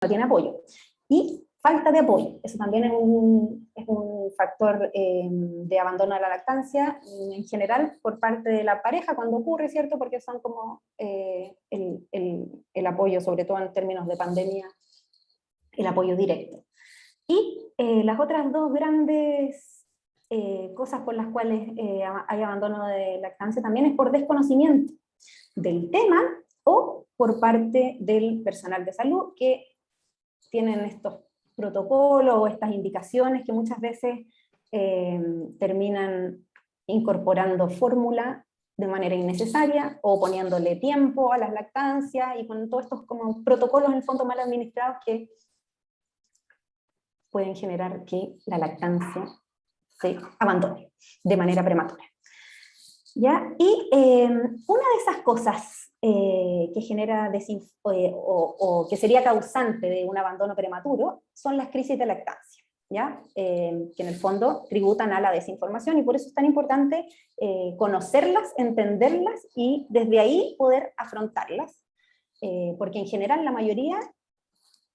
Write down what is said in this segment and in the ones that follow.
no tiene apoyo. Y falta de apoyo, eso también es un factor de abandono de la lactancia, en general por parte de la pareja cuando ocurre, ¿cierto? Porque son como el apoyo, sobre todo en términos de pandemia, el apoyo directo. Y las otras dos grandes cosas por las cuales hay abandono de lactancia también es por desconocimiento del tema o por parte del personal de salud que tienen estos protocolos o estas indicaciones que muchas veces terminan incorporando fórmula de manera innecesaria o poniéndole tiempo a las lactancias y con todos estos como protocolos en el fondo mal administrados que pueden generar que la lactancia se abandone de manera prematura. ¿Ya? Y una de esas cosas que genera o que sería causante de un abandono prematuro son las crisis de lactancia, ¿ya? Que en el fondo tributan a la desinformación y por eso es tan importante conocerlas, entenderlas y desde ahí poder afrontarlas, porque en general la mayoría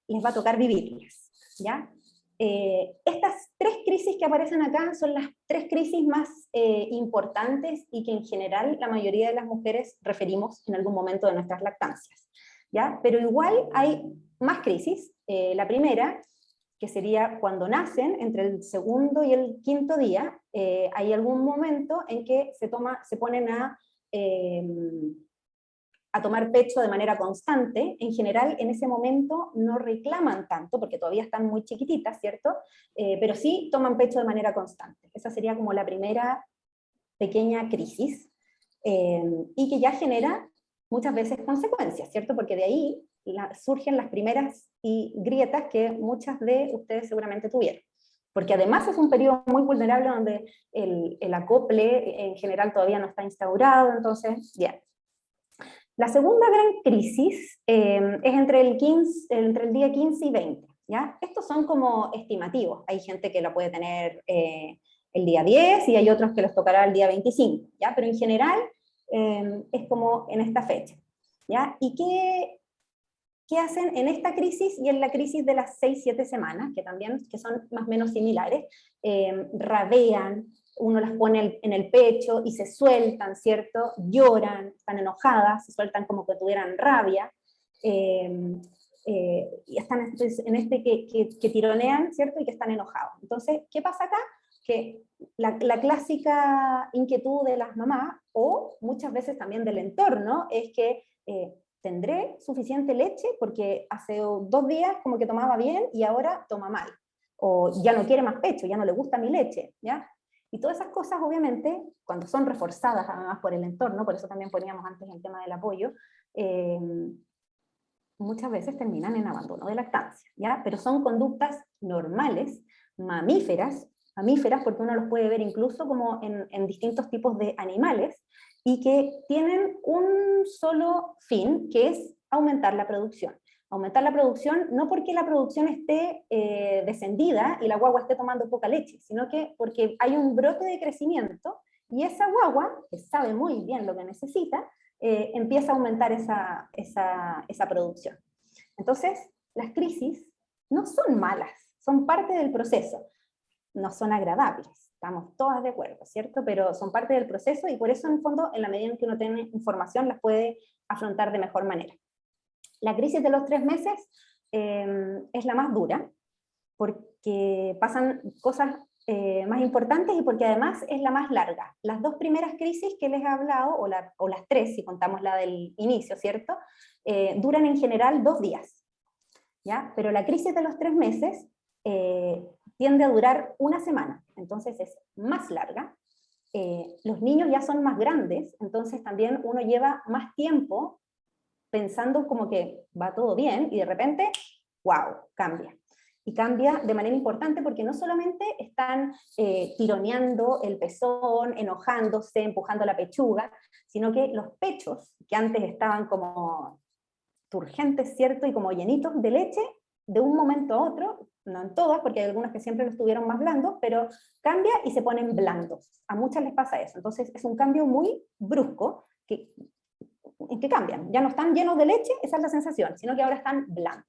les va a tocar vivirlas, ¿ya? Estas tres crisis que aparecen acá son las tres crisis más importantes y que en general la mayoría de las mujeres referimos en algún momento de nuestras lactancias, ¿ya? Pero igual hay más crisis. La primera, que sería cuando nacen, entre el segundo y el quinto día, hay algún momento en que se ponen a tomar pecho de manera constante. En general, en ese momento no reclaman tanto, porque todavía están muy chiquititas, ¿cierto? Pero sí toman pecho de manera constante. Esa sería como la primera pequeña crisis, y que ya genera muchas veces consecuencias, ¿cierto? Porque de ahí surgen las primeras grietas que muchas de ustedes seguramente tuvieron. Porque además es un periodo muy vulnerable donde el acople en general todavía no está instaurado, entonces, bien. La segunda gran crisis es entre el día 15 y 20, ¿ya? Estos son como estimativos. Hay gente que la puede tener el día 10 y hay otros que los tocará el día 25, ¿ya? Pero en general es como en esta fecha, ¿ya? ¿Y qué hacen en esta crisis y en la crisis de las 6-7 semanas, que son más o menos similares? Rabean, uno las pone en el pecho y se sueltan, ¿cierto? Lloran, están enojadas, se sueltan como que tuvieran rabia, y están en que tironean, ¿cierto? Y que están enojados. Entonces, ¿qué pasa acá? Que la clásica inquietud de las mamás, o muchas veces también del entorno, es que tendré suficiente leche porque hace 2 días como que tomaba bien y ahora toma mal, o ya no quiere más pecho, ya no le gusta mi leche, ¿ya? Y todas esas cosas, obviamente, cuando son reforzadas además por el entorno, por eso también poníamos antes el tema del apoyo, muchas veces terminan en abandono de lactancia, ¿ya? Pero son conductas normales, mamíferas porque uno los puede ver incluso como en distintos tipos de animales, y que tienen un solo fin, que es aumentar la producción. Aumentar la producción no porque la producción esté descendida y la guagua esté tomando poca leche, sino que porque hay un brote de crecimiento y esa guagua, que sabe muy bien lo que necesita, empieza a aumentar esa producción. Entonces, las crisis no son malas, son parte del proceso. No son agradables, estamos todas de acuerdo, ¿cierto? Pero son parte del proceso y por eso, en el fondo, en la medida en que uno tiene información, las puede afrontar de mejor manera. La crisis de los 3 meses es la más dura, porque pasan cosas más importantes y porque además es la más larga. Las 2 primeras crisis que les he hablado, o las 3, si contamos la del inicio, ¿cierto? Duran en general 2 días, ¿ya? Pero la crisis de los 3 meses tiende a durar 1 semana, entonces es más larga. Los niños ya son más grandes, entonces también uno lleva más tiempo pensando como que va todo bien, y de repente, wow, cambia. Y cambia de manera importante porque no solamente están tironeando el pezón, enojándose, empujando la pechuga, sino que los pechos, que antes estaban como turgentes, ¿cierto? Y como llenitos de leche, de un momento a otro, no en todas, porque hay algunas que siempre los tuvieron más blandos, pero cambia y se ponen blandos. A muchas les pasa eso. Entonces es un cambio muy brusco, en que cambian. Ya no están llenos de leche, esa es la sensación, sino que ahora están blandos.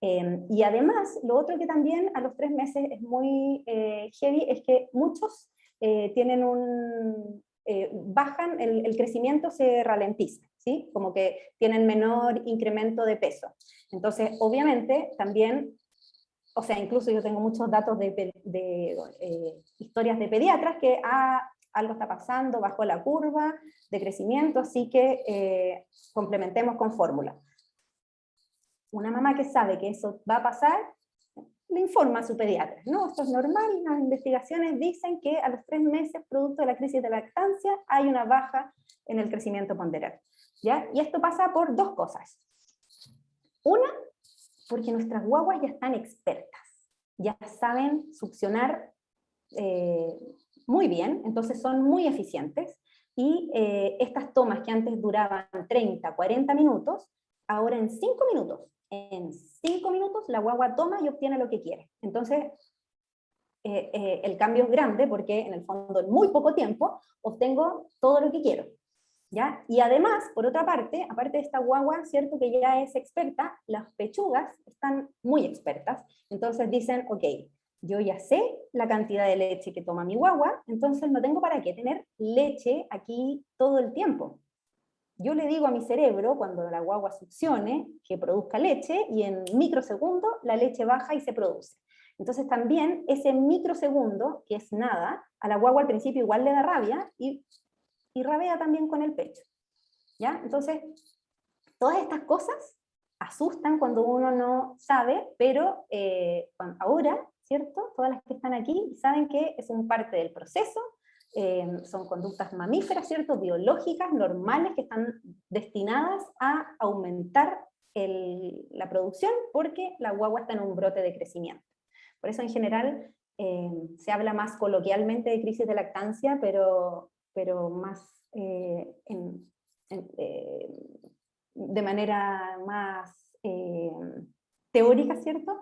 Y además, lo otro que también a los 3 meses es muy heavy es que muchos tienen bajan, el crecimiento se ralentiza, ¿sí? Como que tienen menor incremento de peso. Entonces, obviamente, también, o sea, incluso yo tengo muchos datos de historias de pediatras que algo está pasando, bajó la curva de crecimiento, así que complementemos con fórmula. Una mamá que sabe que eso va a pasar, le informa a su pediatra, no, esto es normal, las investigaciones dicen que a los 3 meses, producto de la crisis de lactancia, hay una baja en el crecimiento ponderal, ¿ya? Y esto pasa por 2 cosas. Una, porque nuestras guaguas ya están expertas, ya saben succionar muy bien, entonces son muy eficientes, y estas tomas que antes duraban 30, 40 minutos, ahora en 5 minutos, la guagua toma y obtiene lo que quiere. Entonces, el cambio es grande porque en el fondo en muy poco tiempo obtengo todo lo que quiero, ¿ya? Y además, por otra parte, aparte de esta guagua, cierto que ya es experta, las pechugas están muy expertas, entonces dicen, ok, yo ya sé la cantidad de leche que toma mi guagua, entonces no tengo para qué tener leche aquí todo el tiempo. Yo le digo a mi cerebro, cuando la guagua succione, que produzca leche, y en microsegundos la leche baja y se produce. Entonces también ese microsegundo, que es nada, a la guagua al principio igual le da rabia, y rabea también con el pecho, ¿ya? Entonces, todas estas cosas asustan cuando uno no sabe, pero ahora, ¿cierto? Todas las que están aquí saben que es un parte del proceso, son conductas mamíferas, ¿cierto? Biológicas, normales, que están destinadas a aumentar la producción porque la guagua está en un brote de crecimiento. Por eso en general se habla más coloquialmente de crisis de lactancia, pero más de manera más teórica, ¿cierto?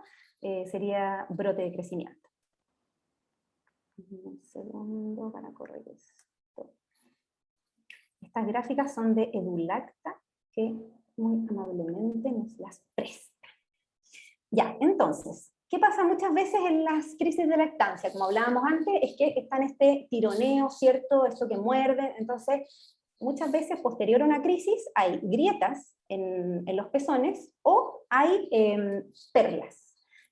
Sería brote de crecimiento. Un segundo para corregir esto. Estas gráficas son de Edulacta, que muy amablemente nos las presta. Ya, entonces, ¿qué pasa muchas veces en las crisis de lactancia? Como hablábamos antes, es que está en este tironeo, ¿cierto? Esto que muerde. Entonces, muchas veces posterior a una crisis hay grietas en los pezones o hay perlas.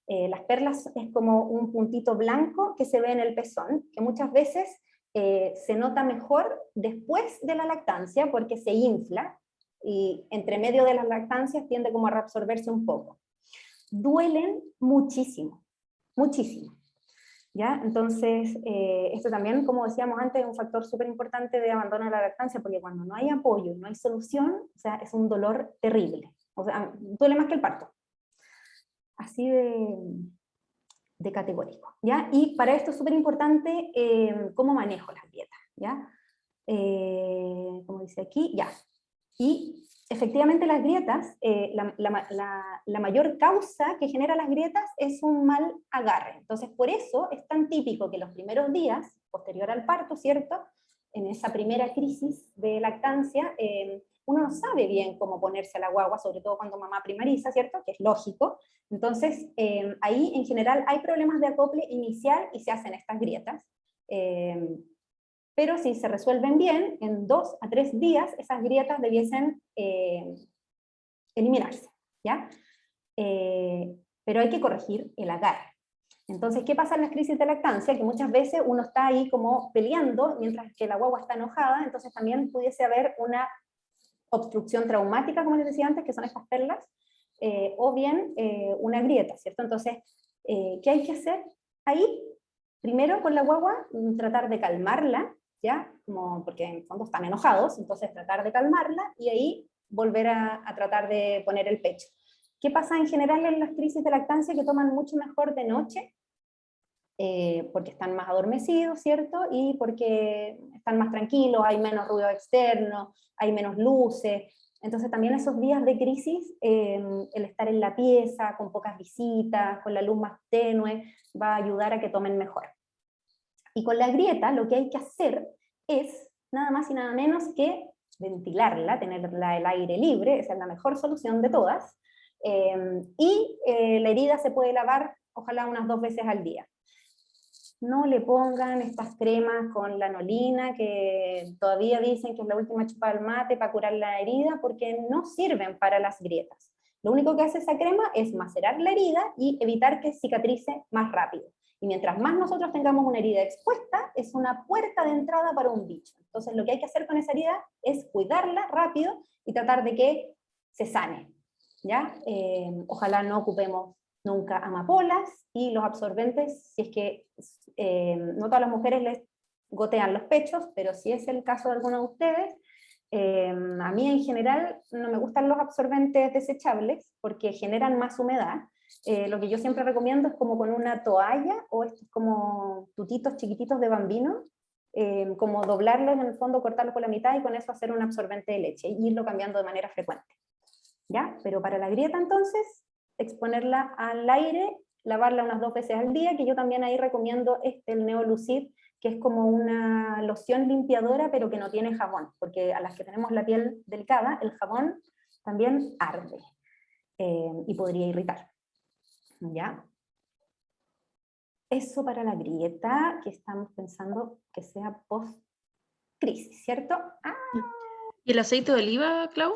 Las perlas es como un puntito blanco que se ve en el pezón, que muchas veces se nota mejor después de la lactancia porque se infla y entre medio de las lactancias tiende como a reabsorberse un poco. Duelen muchísimo, muchísimo, ¿ya? Entonces, esto también, como decíamos antes, es un factor súper importante de abandono de la lactancia, porque cuando no hay apoyo, no hay solución, o sea, es un dolor terrible, o sea, duele más que el parto. Así de categórico, ¿ya? Y para esto es súper importante cómo manejo las dietas, ¿ya? Como dice aquí, ya. Y efectivamente las grietas, la mayor causa que genera las grietas es un mal agarre. Entonces por eso es tan típico que los primeros días, posterior al parto, ¿cierto? En esa primera crisis de lactancia, uno no sabe bien cómo ponerse a la guagua, sobre todo cuando mamá primariza, ¿cierto? Que es lógico. Entonces, ahí en general hay problemas de acople inicial y se hacen estas grietas. Pero si se resuelven bien, en 2 a 3 días, esas grietas debiesen eliminarse, ¿ya? Pero hay que corregir el agarre. Entonces, ¿qué pasa en las crisis de lactancia? Que muchas veces uno está ahí como peleando, mientras que la guagua está enojada, entonces también pudiese haber una obstrucción traumática, como les decía antes, que son estas perlas, o bien una grieta, ¿cierto? Entonces, ¿qué hay que hacer ahí? Primero con la guagua, tratar de calmarla, ¿ya? Como, porque en el fondo están enojados, entonces tratar de calmarla y ahí volver a tratar de poner el pecho. ¿Qué pasa en general en las crisis de lactancia? Que toman mucho mejor de noche, porque están más adormecidos, ¿cierto? Y porque están más tranquilos, hay menos ruido externo, hay menos luces. Entonces también esos días de crisis, el estar en la pieza, con pocas visitas, con la luz más tenue, va a ayudar a que tomen mejor. Y con la grieta lo que hay que hacer es nada más y nada menos que ventilarla, tenerla el aire libre, esa es la mejor solución de todas, La herida se puede lavar, ojalá unas 2 veces al día. No le pongan estas cremas con lanolina, que todavía dicen que es la última chupa del mate para curar la herida, porque no sirven para las grietas. Lo único que hace esa crema es macerar la herida y evitar que cicatrice más rápido. Y mientras más nosotros tengamos una herida expuesta, es una puerta de entrada para un bicho. Entonces lo que hay que hacer con esa herida es cuidarla rápido y tratar de que se sane, ¿ya? Ojalá no ocupemos nunca amapolas, y los absorbentes, si es que no todas las mujeres les gotean los pechos, pero si es el caso de alguno de ustedes, a mí en general no me gustan los absorbentes desechables porque generan más humedad. Lo que yo siempre recomiendo es como con una toalla o estos como tutitos chiquititos de bambino, como doblarlos en el fondo, cortarlos por la mitad y con eso hacer un absorbente de leche y irlo cambiando de manera frecuente. ¿Ya? Pero para la grieta entonces, exponerla al aire, lavarla unas 2 veces al día, que yo también ahí recomiendo el Neolucid, que es como una loción limpiadora, pero que no tiene jabón, porque a las que tenemos la piel delicada, el jabón también arde y podría irritar. ¿Ya? Eso para la grieta, que estamos pensando que sea post-crisis, ¿cierto? Ah, ¿Y el aceite de oliva, Clau?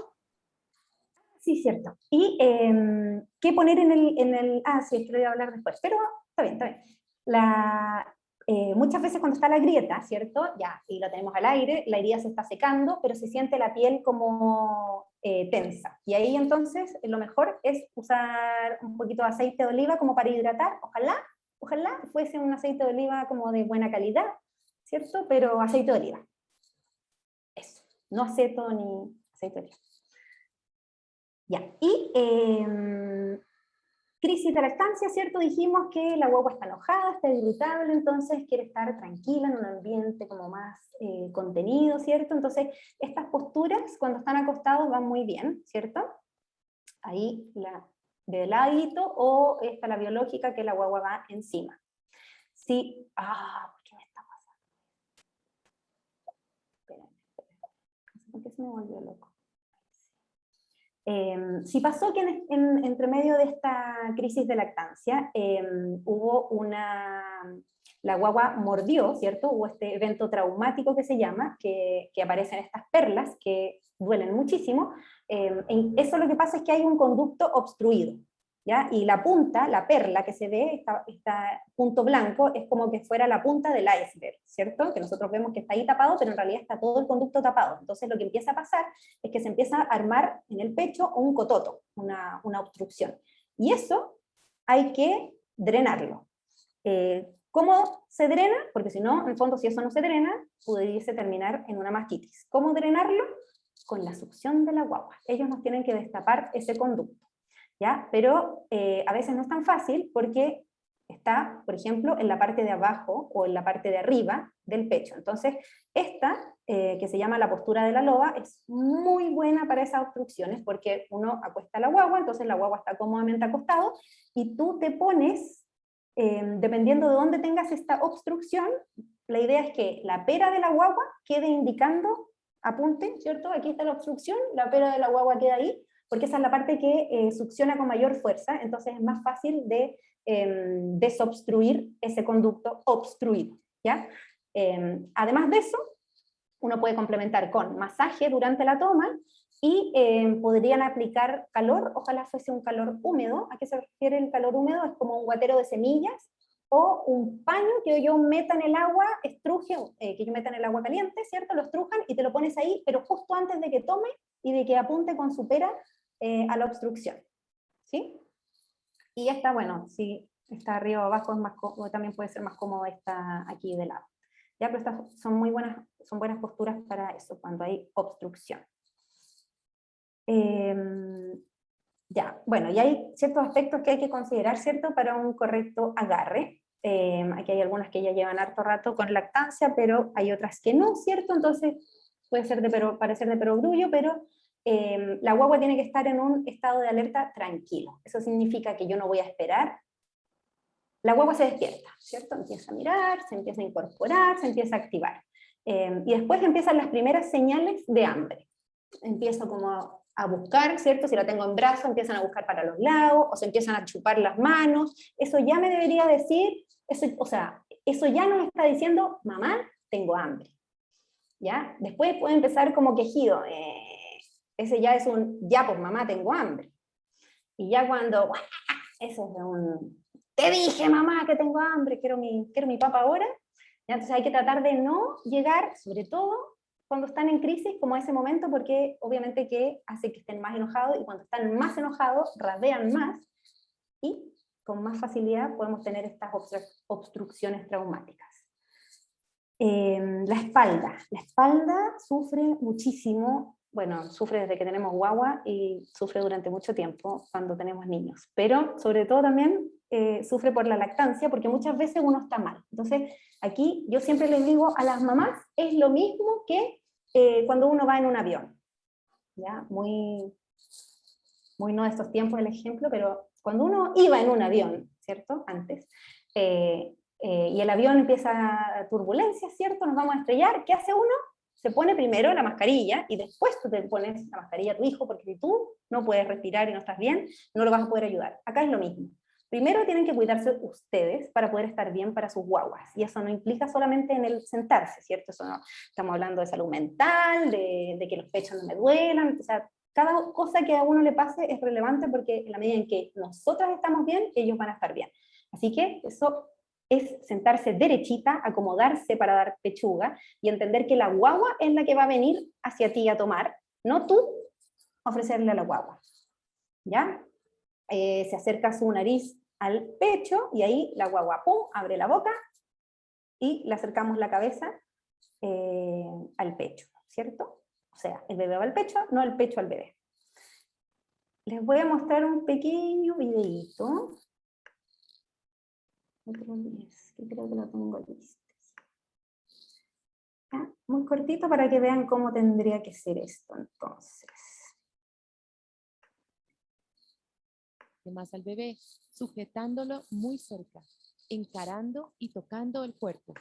sí, cierto. ¿Y qué poner en el... Ah, sí, es que lo voy a hablar después, pero está bien, está bien. Muchas veces cuando está la grieta, ¿cierto? Ya, y la tenemos al aire, la herida se está secando, pero se siente la piel como tensa. Y ahí entonces lo mejor es usar un poquito de aceite de oliva como para hidratar. Ojalá fuese un aceite de oliva como de buena calidad, ¿cierto? Pero aceite de oliva. Eso, no aceto ni aceite de oliva. Ya, y crisis de lactancia, ¿cierto? Dijimos que la guagua está enojada, está irritable, entonces quiere estar tranquila en un ambiente como más contenido, ¿cierto? Entonces, estas posturas cuando están acostados van muy bien, ¿cierto? Ahí de ladito, o esta la biológica, que la guagua va encima. Sí, ¿por qué me está pasando? Espérenme. ¿Por qué se me volvió loco? Si pasó que entre medio de esta crisis de lactancia hubo la guagua mordió, ¿cierto? Hubo este evento traumático que se llama, que aparecen estas perlas que duelen muchísimo. Eso lo que pasa es que hay un conducto obstruido, ¿ya? Y la punta, la perla que se ve, este punto blanco, es como que fuera la punta del iceberg, ¿cierto? Que nosotros vemos que está ahí tapado, pero en realidad está todo el conducto tapado. Entonces lo que empieza a pasar es que se empieza a armar en el pecho un cototo, una obstrucción. Y eso hay que drenarlo. ¿Cómo se drena? Porque si no, en el fondo, si eso no se drena, pudiese terminar en una mastitis. ¿Cómo drenarlo? Con la succión de la guagua. Ellos nos tienen que destapar ese conducto, ¿ya? Pero a veces no es tan fácil porque está, por ejemplo, en la parte de abajo o en la parte de arriba del pecho. Entonces, esta, que se llama la postura de la loba, es muy buena para esas obstrucciones porque uno acuesta la guagua, entonces la guagua está cómodamente acostado, y tú te pones, dependiendo de dónde tengas esta obstrucción, la idea es que la pera de la guagua quede indicando, apunte, ¿cierto? Aquí está la obstrucción, la pera de la guagua queda ahí, porque esa es la parte que succiona con mayor fuerza, entonces es más fácil de desobstruir ese conducto obstruido, ¿ya? Además de eso, uno puede complementar con masaje durante la toma, y podrían aplicar calor, ojalá fuese un calor húmedo. ¿A qué se refiere el calor húmedo? Es como un guatero de semillas, o un paño que yo meta en el agua, estruje, que yo meta en el agua caliente, ¿cierto? Lo estrujan y te lo pones ahí, pero justo antes de que tome y de que apunte con su pera a la obstrucción, ¿sí? Y esta, bueno, si está arriba o abajo, es más cómodo, también puede ser más cómodo esta aquí de lado. Ya, pero estas son muy buenas, son buenas posturas para eso, cuando hay obstrucción. Ya, bueno, y hay ciertos aspectos que hay que considerar, ¿cierto?, para un correcto agarre. Aquí hay algunas que ya llevan harto rato con lactancia, pero hay otras que no, ¿cierto? Entonces puede ser parecer de perogrullo, pero la guagua tiene que estar en un estado de alerta tranquilo. Eso significa que yo no voy a esperar. La guagua se despierta, ¿cierto? Empieza a mirar, se empieza a incorporar, se empieza a activar. Y después empiezan las primeras señales de hambre. Empiezo como a buscar, ¿cierto? Si la tengo en brazo, empiezan a buscar para los lados, o se empiezan a chupar las manos. Eso ya me debería decir, o sea, eso ya nos está diciendo, mamá, tengo hambre. ¿Ya? Después puede empezar como quejido. Ese ya es un, ya pues mamá, tengo hambre. Y ya cuando, eso es un, te dije mamá que tengo hambre, quiero mi papa ahora. ¿Ya? Entonces hay que tratar de no llegar, sobre todo cuando están en crisis, como ese momento, porque obviamente que hace que estén más enojados, y cuando están más enojados, rabean más, y con más facilidad podemos tener estas obstrucciones traumáticas. La espalda sufre muchísimo, bueno, sufre desde que tenemos guagua y sufre durante mucho tiempo cuando tenemos niños, pero sobre todo también sufre por la lactancia, porque muchas veces uno está mal. Entonces aquí yo siempre les digo a las mamás, es lo mismo que cuando uno va en un avión, ¿ya? Muy no de estos tiempos el ejemplo, pero cuando uno iba en un avión, ¿cierto? Antes, y el avión empieza turbulencia, ¿cierto? Nos vamos a estrellar, ¿qué hace uno? Se pone primero la mascarilla, y después tú te pones la mascarilla a tu hijo, porque si tú no puedes respirar y no estás bien, no lo vas a poder ayudar. Acá es lo mismo. Primero tienen que cuidarse ustedes para poder estar bien para sus guaguas, y eso no implica solamente en el sentarse, ¿cierto? Eso no, estamos hablando de salud mental, de que los pechos no me duelan, o sea, cada cosa que a uno le pase es relevante, porque en la medida en que nosotras estamos bien, ellos van a estar bien. Así que eso es sentarse derechita, acomodarse para dar pechuga, y entender que la guagua es la que va a venir hacia ti a tomar, no tú ofrecerle a la guagua. ¿Ya? Se acerca su nariz al pecho, y ahí la guagua, pum, abre la boca, y le acercamos la cabeza al pecho, ¿cierto? O sea, el bebé va al pecho, no el pecho al bebé. Les voy a mostrar un pequeño videíto. Que creo que lo tengo listo. ¿Ya? Muy cortito para que vean cómo tendría que ser esto, entonces. Más al bebé, sujetándolo muy cerca, encarando y tocando el cuerpo.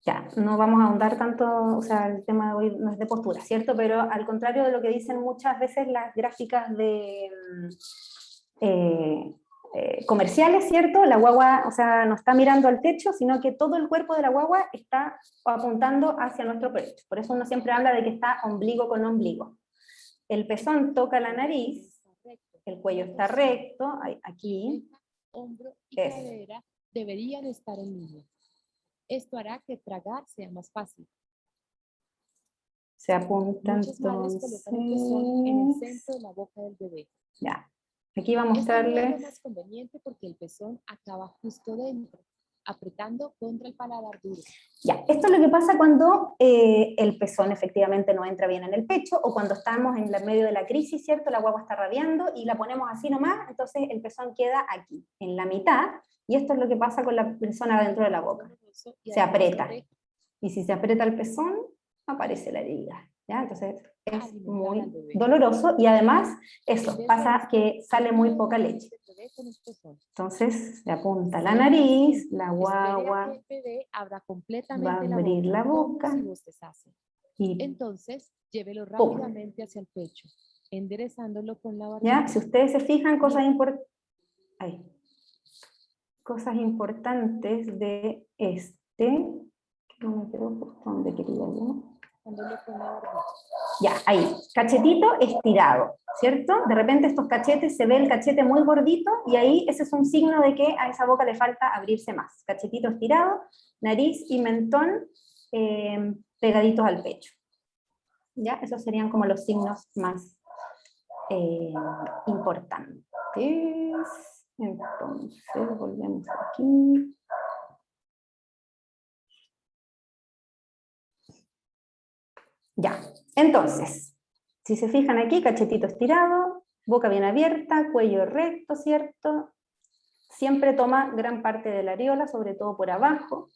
Ya, no vamos a ahondar tanto, o sea, el tema de hoy no es de postura, ¿cierto? Pero al contrario de lo que dicen muchas veces las gráficas de comerciales, ¿cierto? La guagua, o sea, no está mirando al techo, sino que todo el cuerpo de la guagua está apuntando hacia nuestro pecho. Por eso uno siempre habla de que está ombligo con ombligo. El pezón toca la nariz, el cuello está recto, aquí. Hombro y cadera deberían estar en línea. Esto hará que tragar sea más fácil. Se apunta Muchas madres colocan el pezón en el centro de la boca del bebé. Ya. Aquí va a mostrarles. Esto no es lo más conveniente porque el pezón acaba justo dentro, apretando contra el paladar duro. Ya, esto es lo que pasa cuando el pezón efectivamente no entra bien en el pecho, o cuando estamos en el medio de la crisis, ¿cierto? La guagua está rabiando y la ponemos así nomás, entonces el pezón queda aquí, en la mitad, y esto es lo que pasa con la persona dentro de la boca. Se aprieta. Y si se aprieta el pezón, aparece la herida. ¿Ya? Entonces es muy doloroso, y además eso, pasa que sale muy poca leche. Entonces se apunta la nariz, la guagua va a abrir la boca, y entonces llévelo rápidamente hacia el pecho, enderezándolo con la ¿ya? barbilla. Si ustedes se fijan, cosas importantes de no me quedo justo donde quería yo. Ya, ahí, cachetito estirado, ¿cierto? De repente estos cachetes, se ve el cachete muy gordito, y ahí ese es un signo de que a esa boca le falta abrirse más. Cachetito estirado, nariz y mentón pegaditos al pecho. ¿Ya? Esos serían como los signos más importantes. Entonces, volvemos aquí. Ya, entonces, si se fijan aquí, cachetito estirado, boca bien abierta, cuello recto, ¿cierto? Siempre toma gran parte de la areola, sobre todo por abajo,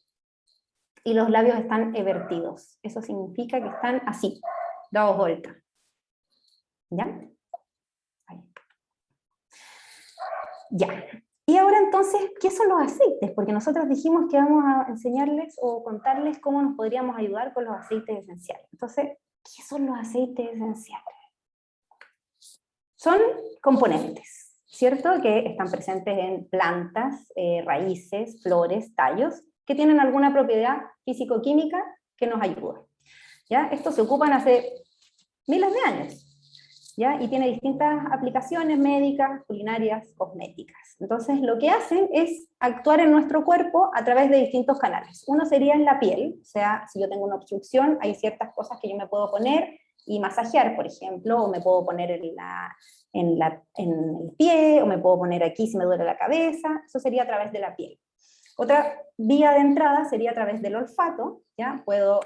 y los labios están evertidos. Eso significa que están así, dados vuelta. ¿Ya? Ahí. Ya. Y ahora entonces, ¿qué son los aceites? Porque nosotros dijimos que vamos a enseñarles o contarles cómo nos podríamos ayudar con los aceites esenciales. Entonces, ¿qué son los aceites esenciales? Son componentes, ¿cierto? Que están presentes en plantas, raíces, flores, tallos, que tienen alguna propiedad físico-química que nos ayuda. ¿Ya? Estos se ocupan hace miles de años, ¿ya? Y tiene distintas aplicaciones médicas, culinarias, cosméticas. Entonces, lo que hacen es actuar en nuestro cuerpo a través de distintos canales. Uno sería en la piel, o sea, si yo tengo una obstrucción, hay ciertas cosas que yo me puedo poner y masajear, por ejemplo, o me puedo poner en el pie, o me puedo poner aquí si me duele la cabeza, eso sería a través de la piel. Otra vía de entrada sería a través del olfato, ¿ya? Puedo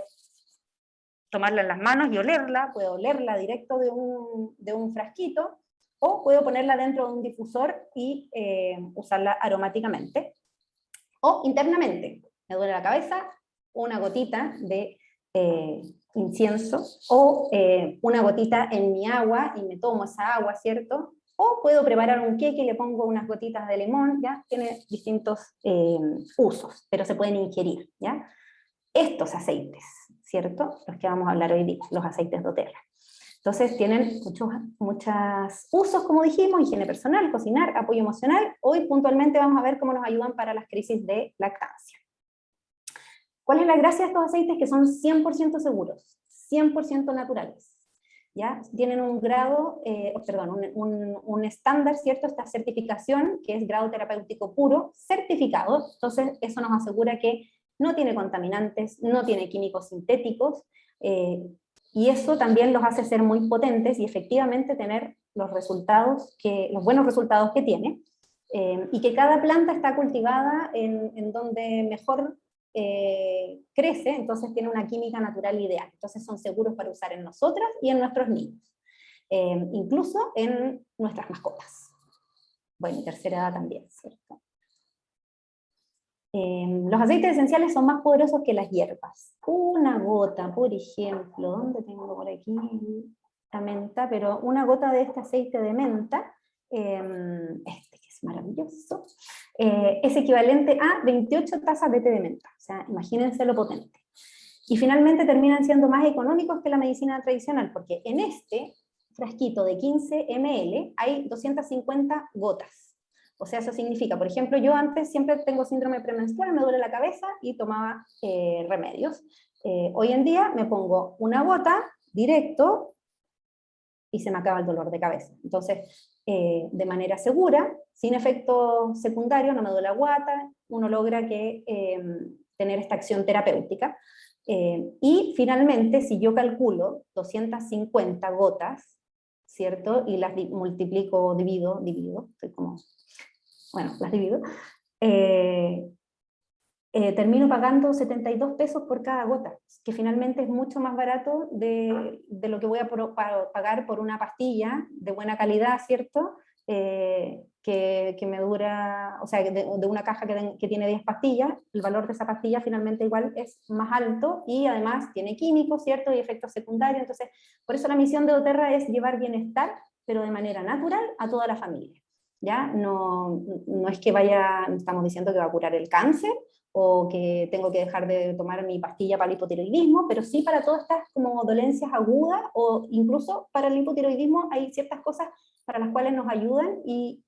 tomarla en las manos y olerla, puedo olerla directo de un frasquito, o puedo ponerla dentro de un difusor y usarla aromáticamente. O internamente, me duele la cabeza, una gotita de incienso, o una gotita en mi agua y me tomo esa agua, ¿cierto? O puedo preparar un queque y le pongo unas gotitas de limón, ¿ya? Tiene distintos usos, pero se pueden ingerir, ¿ya? Estos aceites, ¿cierto? Los que vamos a hablar hoy día, los aceites doTERRA. Entonces tienen muchos usos, como dijimos: higiene personal, cocinar, apoyo emocional. Hoy puntualmente vamos a ver cómo nos ayudan para las crisis de lactancia. ¿Cuál es la gracia de estos aceites? Que son 100% seguros, 100% naturales. ¿Ya? Tienen un grado, un estándar, ¿cierto? Esta certificación, que es grado terapéutico puro, certificado. Entonces eso nos asegura que no tiene contaminantes, no tiene químicos sintéticos, y eso también los hace ser muy potentes y efectivamente tener los buenos resultados que tiene, y que cada planta está cultivada en donde mejor crece, entonces tiene una química natural ideal, entonces son seguros para usar en nosotras y en nuestros niños, incluso en nuestras mascotas. Bueno, y tercera edad también, ¿cierto? Los aceites esenciales son más poderosos que las hierbas. Una gota, por ejemplo, ¿dónde tengo por aquí la menta? Pero una gota de este aceite de menta, que es maravilloso, es equivalente a 28 tazas de té de menta. O sea, imagínense lo potente. Y finalmente terminan siendo más económicos que la medicina tradicional, porque en este frasquito de 15 ml hay 250 gotas. O sea, eso significa, por ejemplo, yo antes siempre tengo síndrome premenstrual, me duele la cabeza y tomaba remedios. Hoy en día me pongo una gota directo y se me acaba el dolor de cabeza. Entonces, de manera segura, sin efecto secundario, no me duele la guata, uno logra tener esta acción terapéutica. Y finalmente, si yo calculo 250 gotas, ¿cierto? Y las multiplico, divido, estoy como... Bueno, las divido, termino pagando 72 pesos por cada gota, que finalmente es mucho más barato de lo que voy a pagar por una pastilla de buena calidad, ¿cierto? Que me dura, o sea, de una caja que tiene 10 pastillas, el valor de esa pastilla finalmente igual es más alto y además tiene químicos, ¿cierto? Y efectos secundarios. Entonces, por eso la misión de doTERRA es llevar bienestar, pero de manera natural, a toda la familia. ¿Ya? No es que estamos diciendo que va a curar el cáncer, o que tengo que dejar de tomar mi pastilla para el hipotiroidismo, pero sí para todas estas como dolencias agudas, o incluso para el hipotiroidismo hay ciertas cosas para las cuales nos ayudan, y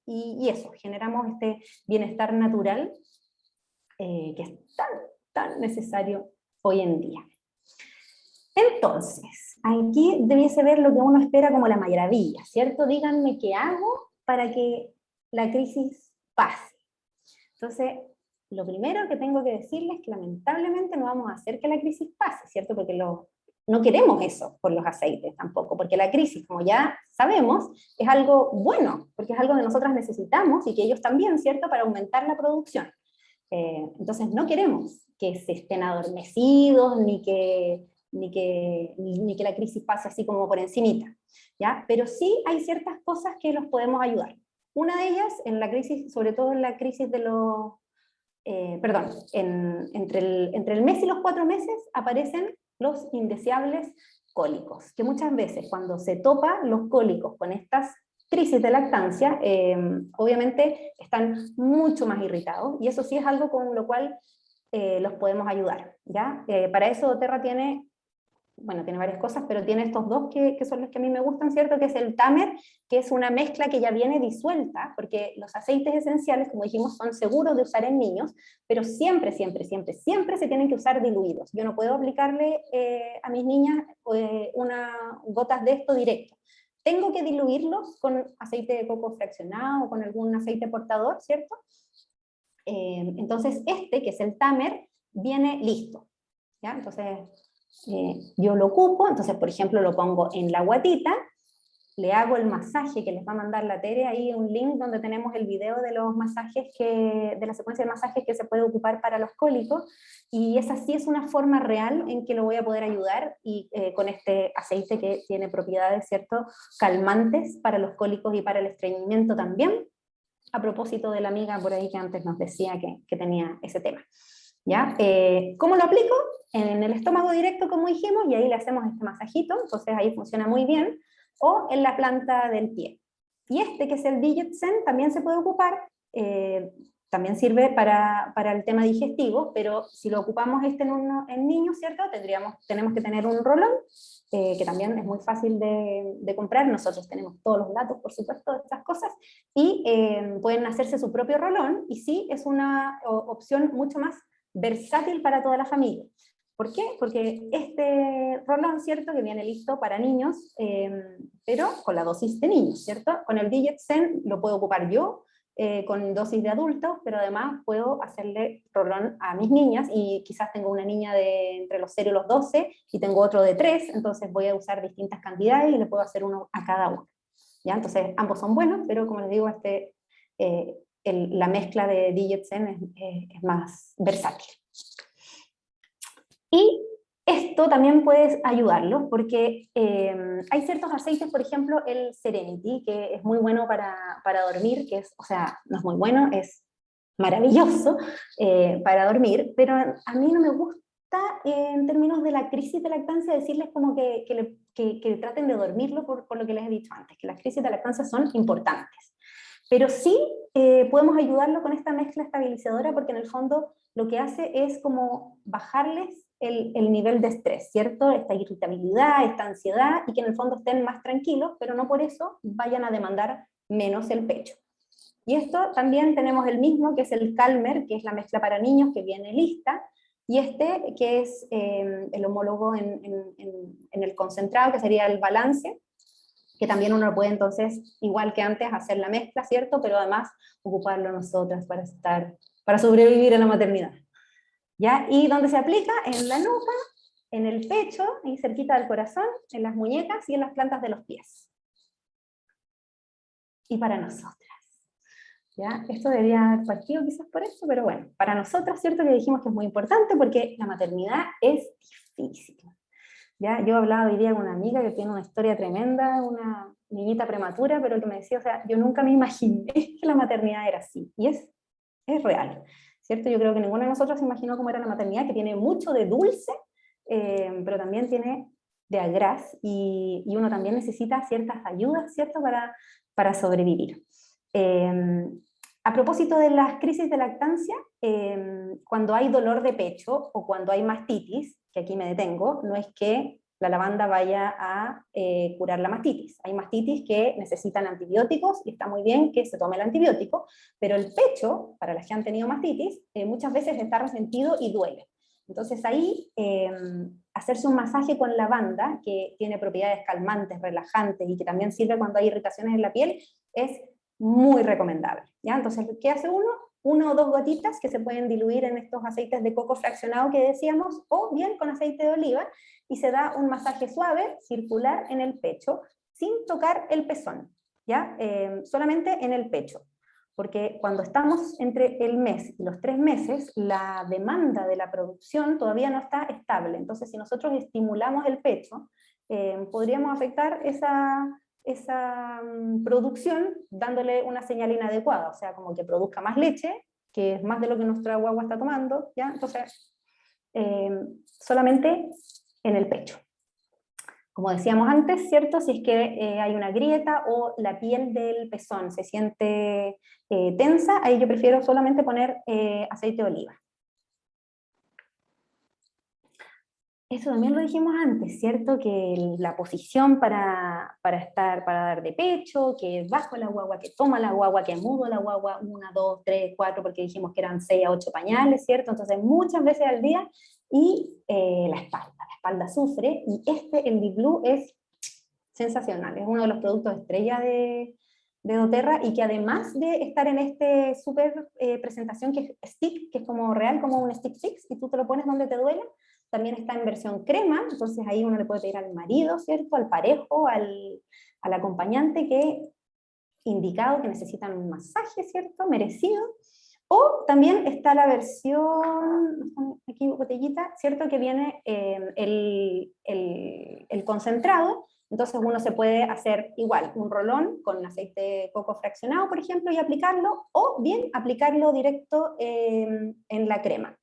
eso, generamos este bienestar natural que es tan necesario hoy en día. Entonces, aquí debiese ver lo que uno espera como la maravilla, ¿cierto? Díganme qué hago para que la crisis pase. Entonces, lo primero que tengo que decirles es que lamentablemente no vamos a hacer que la crisis pase, ¿cierto? Porque no queremos eso por los aceites tampoco, porque la crisis, como ya sabemos, es algo bueno, porque es algo que nosotras necesitamos y que ellos también, ¿cierto? Para aumentar la producción. Entonces, no queremos que se estén adormecidos, ni que la crisis pase así como por encimita, ¿ya? Pero sí hay ciertas cosas que los podemos ayudar. Una de ellas, en la crisis, sobre todo en la crisis de los, entre el mes y los 4 meses aparecen los indeseables cólicos, que muchas veces cuando se topa los cólicos con estas crisis de lactancia, obviamente están mucho más irritados, y eso sí es algo con lo cual los podemos ayudar, ¿ya? Para eso doTERRA tiene bueno, tiene varias cosas, pero tiene estos dos que son los que a mí me gustan, ¿cierto? Que es el Tamer, que es una mezcla que ya viene disuelta, porque los aceites esenciales, como dijimos, son seguros de usar en niños, pero siempre, siempre, siempre, siempre se tienen que usar diluidos. Yo no puedo aplicarle a mis niñas unas gotas de esto directo. Tengo que diluirlos con aceite de coco fraccionado o con algún aceite portador, ¿cierto? Entonces que es el Tamer, viene listo, ¿ya? Entonces yo lo ocupo, entonces por ejemplo lo pongo en la guatita, le hago el masaje que les va a mandar la Tere, ahí un link donde tenemos el video de los masajes, de la secuencia de masajes que se puede ocupar para los cólicos, y esa sí es una forma real en que lo voy a poder ayudar, y con este aceite que tiene propiedades, ¿cierto?, calmantes para los cólicos y para el estreñimiento también, a propósito de la amiga por ahí que antes nos decía que tenía ese tema. ¿Ya? ¿Cómo lo aplico? En el estómago directo, como dijimos, y ahí le hacemos este masajito, entonces ahí funciona muy bien, o en la planta del pie. Y que es el Digit Zen, también se puede ocupar, también sirve para el tema digestivo, pero si lo ocupamos en niños, ¿cierto? Tenemos que tener un rolón, que también es muy fácil de comprar, nosotros tenemos todos los datos, por supuesto, de estas cosas, y pueden hacerse su propio rolón, y sí, es una opción mucho más versátil para toda la familia. ¿Por qué? Porque este rolón, ¿cierto?, que viene listo para niños, pero con la dosis de niños, ¿cierto? Con el Digit Zen lo puedo ocupar yo, con dosis de adultos, pero además puedo hacerle rolón a mis niñas, y quizás tengo una niña de entre los 0 y los 12, y tengo otro de 3, entonces voy a usar distintas cantidades y le puedo hacer uno a cada uno. ¿Ya? Entonces ambos son buenos, pero como les digo, la mezcla de Digit Zen es más versátil. Y esto también puede ayudarlos, porque hay ciertos aceites, por ejemplo, el Serenity, que es muy bueno para dormir, o sea, no es muy bueno, es maravilloso para dormir, pero a mí no me gusta en términos de la crisis de lactancia decirles como que traten de dormirlo por lo que les he dicho antes, que las crisis de lactancia son importantes. Pero sí podemos ayudarlo con esta mezcla estabilizadora, porque en el fondo lo que hace es como bajarles el nivel de estrés, ¿cierto? Esta irritabilidad, esta ansiedad, y que en el fondo estén más tranquilos, pero no por eso vayan a demandar menos el pecho. Y esto también tenemos el mismo, que es el Calmer, que es la mezcla para niños, que viene lista, y que es el homólogo en el concentrado, que sería el balance, que también uno puede entonces, igual que antes, hacer la mezcla, ¿cierto? Pero además ocuparlo nosotras para sobrevivir en la maternidad. ¿Ya? ¿Y dónde se aplica? En la nuca, en el pecho, ahí cerquita del corazón, en las muñecas y en las plantas de los pies. Y para nosotras. ¿Ya? Esto debería haber partido quizás por eso, pero bueno, para nosotras, ¿cierto? Que dijimos que es muy importante porque la maternidad es difícil. ¿Ya? Yo hablaba hoy día con una amiga que tiene una historia tremenda, una niñita prematura, pero que me decía, o sea, yo nunca me imaginé que la maternidad era así, y es real, ¿cierto? Yo creo que ninguno de nosotros se imaginó cómo era la maternidad, que tiene mucho de dulce, pero también tiene de agraz, y uno también necesita ciertas ayudas, ¿cierto?, para sobrevivir. A propósito de las crisis de lactancia, cuando hay dolor de pecho o cuando hay mastitis, que aquí me detengo, no es que la lavanda vaya a curar la mastitis. Hay mastitis que necesitan antibióticos y está muy bien que se tome el antibiótico, pero el pecho, para las que han tenido mastitis, muchas veces está resentido y duele. Entonces ahí hacerse un masaje con lavanda, que tiene propiedades calmantes, relajantes y que también sirve cuando hay irritaciones en la piel, es muy recomendable. ¿Ya? Entonces, ¿qué hace uno? 1 o 2 gotitas que se pueden diluir en estos aceites de coco fraccionado que decíamos, o bien con aceite de oliva, y se da un masaje suave, circular en el pecho, sin tocar el pezón, ¿ya? Solamente en el pecho. Porque cuando estamos entre el mes y los 3 meses, la demanda de la producción todavía no está estable. Entonces, si nosotros estimulamos el pecho, podríamos afectar esa producción dándole una señal inadecuada, o sea, como que produzca más leche, que es más de lo que nuestra guagua está tomando, ¿ya? Entonces, solamente en el pecho. Como decíamos antes, ¿cierto? Si es que hay una grieta o la piel del pezón se siente tensa, ahí yo prefiero solamente poner aceite de oliva. Eso también lo dijimos antes, ¿cierto? Que la posición para dar de pecho, que es bajo la guagua, que toma la guagua, que mudo la guagua, 1, 2, 3, 4, porque dijimos que eran 6 a 8 pañales, ¿cierto? Entonces muchas veces al día, y la espalda sufre, y el Deep Blue es sensacional, es uno de los productos estrella de doTERRA, y que además de estar en este súper presentación que es stick, que es como real, como un stick fix, y tú te lo pones donde te duele, también está en versión crema, entonces ahí uno le puede pedir al marido, ¿cierto? Al parejo, al acompañante, que indicado que necesitan un masaje, ¿cierto? Merecido. O también está la versión, aquí botellita, ¿cierto? Que viene el concentrado, entonces uno se puede hacer igual, un rolón con aceite de coco fraccionado, por ejemplo, y aplicarlo, o bien aplicarlo directo en la crema,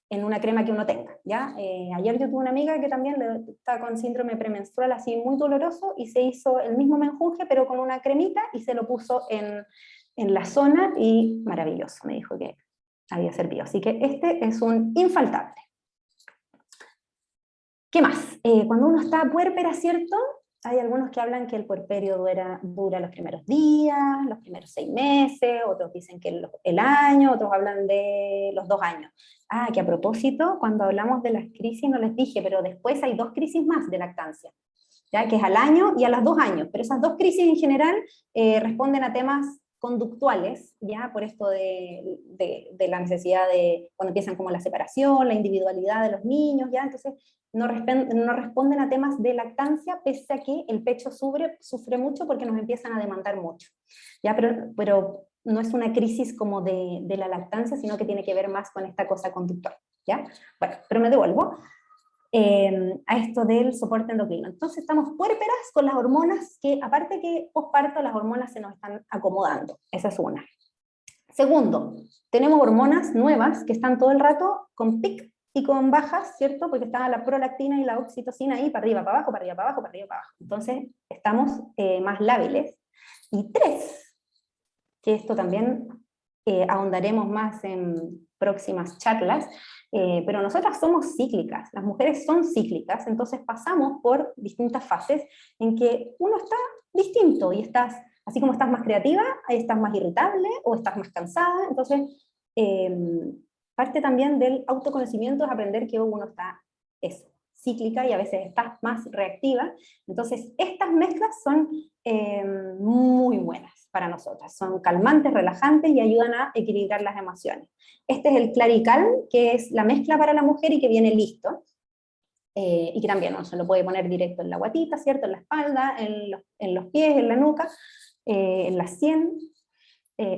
en una crema que uno tenga, ¿ya? Ayer yo tuve una amiga que también está con síndrome premenstrual así muy doloroso, y se hizo el mismo menjunje pero con una cremita, y se lo puso en la zona, y maravilloso, me dijo que había servido. Así que este es un infaltable. ¿Qué más? Cuando uno está puérpera, ¿cierto? Hay algunos que hablan que el puerperio dura los primeros días, los primeros 6 meses, otros dicen que el año, otros hablan de los 2 años. Ah, que a propósito, cuando hablamos de las crisis no les dije, pero después hay 2 crisis más de lactancia, ¿ya? Que es al año y a los 2 años, pero esas 2 crisis en general responden a temas conductuales, ya por esto de la necesidad de, cuando empiezan como la separación, la individualidad de los niños, ya, entonces no responden a temas de lactancia, pese a que el pecho sufre mucho porque nos empiezan a demandar mucho, ya, pero no es una crisis como de la lactancia, sino que tiene que ver más con esta cosa conductual, ya. Bueno, pero me devuelvo a esto del soporte endocrino. Entonces estamos puérperas con las hormonas que, aparte que posparto, las hormonas se nos están acomodando. Esa es una. Segundo, tenemos hormonas nuevas que están todo el rato con pic y con bajas, ¿cierto? Porque está la prolactina y la oxitocina ahí, para arriba, para abajo, para arriba, para abajo, para arriba, para abajo. Entonces estamos más lábiles. Y 3, que esto también ahondaremos más en próximas charlas, pero nosotras somos cíclicas, las mujeres son cíclicas, entonces pasamos por distintas fases en que uno está distinto, y estás, así como estás más creativa, ahí estás más irritable o estás más cansada, entonces parte también del autoconocimiento es aprender que uno está eso, cíclica, y a veces estás más reactiva, entonces estas mezclas son muy buenas para nosotras, son calmantes, relajantes y ayudan a equilibrar las emociones. Este es el Clarical, que es la mezcla para la mujer y que viene listo, y que también uno se lo puede poner directo en la guatita, ¿cierto? En la espalda, en los pies, en la nuca, en la sien,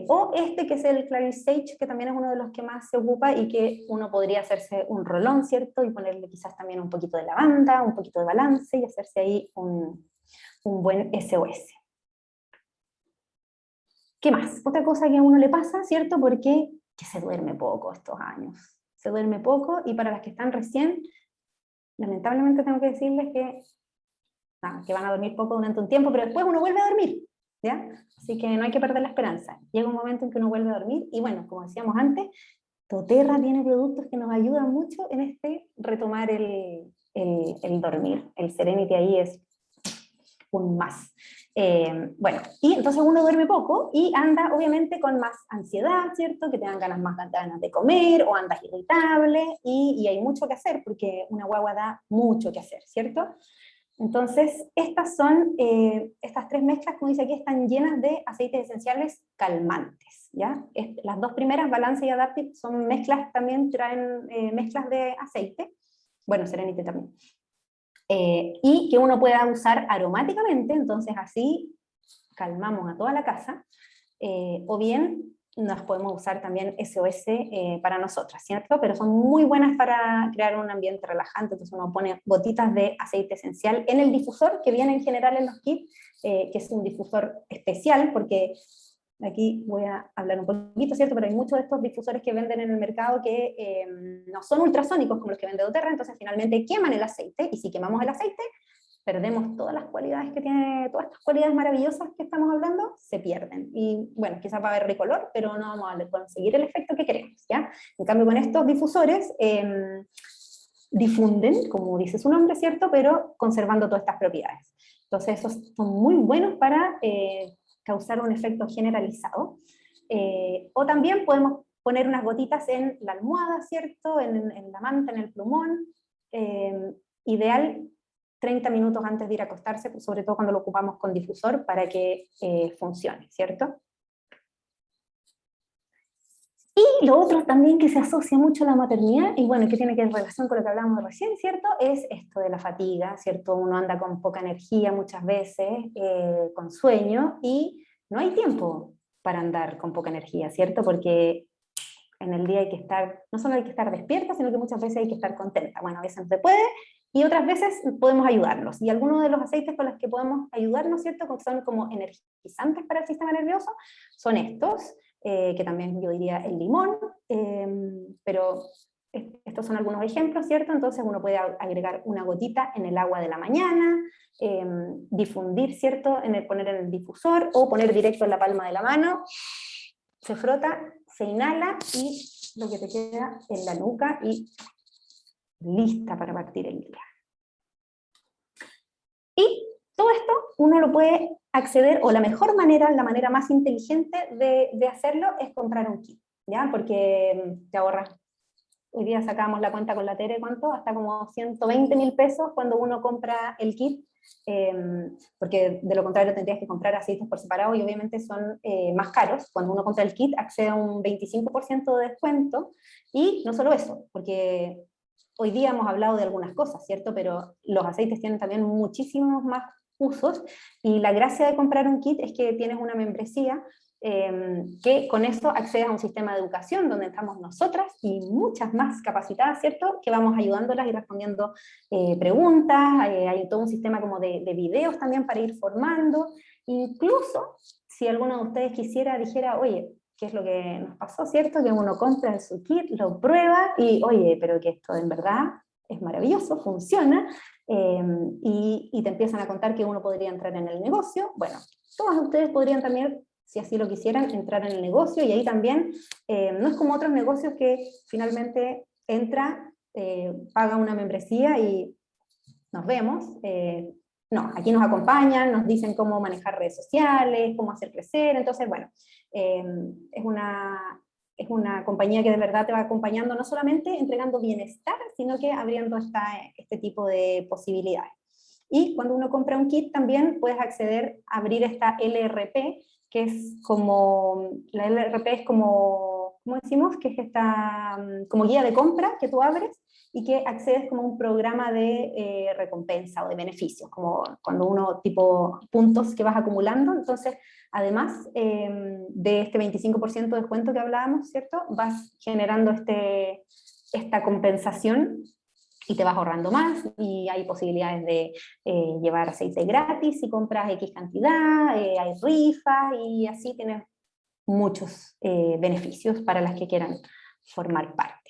o este que es el Clarice Sage, que también es uno de los que más se ocupa, y que uno podría hacerse un rolón, ¿cierto? Y ponerle quizás también un poquito de lavanda, un poquito de balance, y hacerse ahí un buen SOS. ¿Qué más? Otra cosa que a uno le pasa, ¿cierto? Porque que se duerme poco estos años. Se duerme poco, y para las que están recién, lamentablemente tengo que decirles que van a dormir poco durante un tiempo, pero después uno vuelve a dormir, ¿ya? Así que no hay que perder la esperanza. Llega un momento en que uno vuelve a dormir, y bueno, como decíamos antes, doTERRA tiene productos que nos ayudan mucho en retomar el dormir. El Serenity ahí es un más. Bueno, y entonces uno duerme poco y anda obviamente con más ansiedad, ¿cierto? Que te dan más ganas de comer, o andas irritable, y hay mucho que hacer porque una guagua da mucho que hacer, ¿cierto? Entonces, estas son, estas 3 mezclas, como dice aquí, están llenas de aceites esenciales calmantes, ¿ya? Las 2 primeras, Balance y Adaptive, son mezclas, también traen mezclas de aceite, bueno, Serenity también, y que uno pueda usar aromáticamente, entonces así calmamos a toda la casa, o bien nos podemos usar también SOS para nosotras, ¿cierto? Pero son muy buenas para crear un ambiente relajante, entonces uno pone gotitas de aceite esencial en el difusor, que viene en general en los kits, que es un difusor especial, porque aquí voy a hablar un poquito, ¿cierto? Pero hay muchos de estos difusores que venden en el mercado que no son ultrasónicos como los que vende doTERRA, entonces finalmente queman el aceite, y si quemamos el aceite, perdemos todas las cualidades que tiene, todas estas cualidades maravillosas que estamos hablando, se pierden. Y bueno, quizás va a haber recolor, pero no vamos a conseguir el efecto que queremos, ¿ya? En cambio, con estos difusores, difunden, como dice su nombre, ¿cierto? Pero conservando todas estas propiedades. Entonces, esos son muy buenos para causar un efecto generalizado. O también podemos poner unas gotitas en la almohada, ¿cierto? En la manta, en el plumón. Ideal 30 minutos antes de ir a acostarse, sobre todo cuando lo ocupamos con difusor, para que funcione, ¿cierto? Y lo otro también que se asocia mucho a la maternidad, y bueno, que tiene que ver en relación con lo que hablábamos recién, ¿cierto? Es esto de la fatiga, ¿cierto? Uno anda con poca energía muchas veces, con sueño, y no hay tiempo para andar con poca energía, ¿cierto? Porque en el día hay que estar, no solo hay que estar despierta, sino que muchas veces hay que estar contenta. Bueno, a veces no se puede, y otras veces podemos ayudarnos. Y algunos de los aceites con los que podemos ayudarnos, ¿cierto? Que son como energizantes para el sistema nervioso, son estos, que también yo diría el limón, pero estos son algunos ejemplos, ¿cierto? Entonces uno puede agregar una gotita en el agua de la mañana, difundir, ¿cierto? Poner en el difusor, o poner directo en la palma de la mano, se frota, se inhala, y lo que te queda en la nuca, y lista para partir el día. Y todo esto uno lo puede acceder, o la mejor manera, la manera más inteligente de hacerlo es comprar un kit, ¿ya? Porque te ahorras. Hoy día sacamos la cuenta con la Tere, ¿cuánto? Hasta como 120.000 pesos cuando uno compra el kit, porque de lo contrario tendrías que comprar aceites por separado y obviamente son más caros. Cuando uno compra el kit accede a un 25% de descuento, y no solo eso, porque hoy día hemos hablado de algunas cosas, ¿cierto? Pero los aceites tienen también muchísimos más usos, y la gracia de comprar un kit es que tienes una membresía, que con esto accedes a un sistema de educación donde estamos nosotras y muchas más capacitadas, ¿cierto? Que vamos ayudándolas y respondiendo preguntas, hay todo un sistema como de videos también para ir formando. Incluso si alguno de ustedes dijera, oye, ¿qué es lo que nos pasó, cierto? Que uno compra su kit, lo prueba y, oye, pero que esto en verdad es maravilloso, funciona, y te empiezan a contar que uno podría entrar en el negocio. Bueno, todos ustedes podrían también, si así lo quisieran, entrar en el negocio, y ahí también, no es como otros negocios que finalmente entra, paga una membresía y nos vemos. No, aquí nos acompañan, nos dicen cómo manejar redes sociales, cómo hacer crecer. Entonces, bueno, es una compañía que de verdad te va acompañando, no solamente entregando bienestar, sino que abriendo este tipo de posibilidades. Y cuando uno compra un kit también puedes acceder a abrir esta LRP, que es como, la LRP es como, ¿cómo decimos? Que es esta como guía de compra que tú abres, y que accedes como a un programa de recompensa o de beneficios, como cuando uno, tipo puntos que vas acumulando. Entonces, además de este 25% de descuento que hablábamos, ¿cierto? Vas generando esta compensación y te vas ahorrando más, y hay posibilidades de llevar aceite gratis si compras X cantidad, hay rifas, y así tienes muchos beneficios para las que quieran formar parte.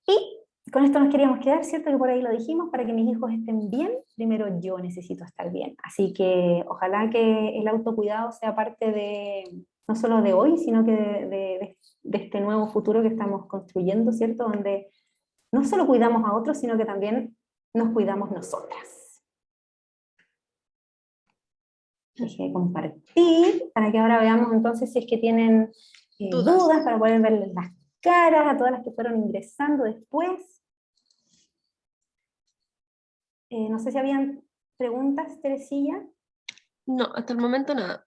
Y con esto nos queríamos quedar, ¿cierto? Que por ahí lo dijimos, para que mis hijos estén bien, primero yo necesito estar bien. Así que ojalá que el autocuidado sea parte de, no solo de hoy, sino que de este nuevo futuro que estamos construyendo, ¿cierto? Donde no solo cuidamos a otros, sino que también nos cuidamos nosotras. Dejé de compartir para que ahora veamos entonces si es que tienen dudas, para poder verles las caras a todas las que fueron ingresando después. No sé si habían preguntas, Teresilla. No, hasta el momento nada.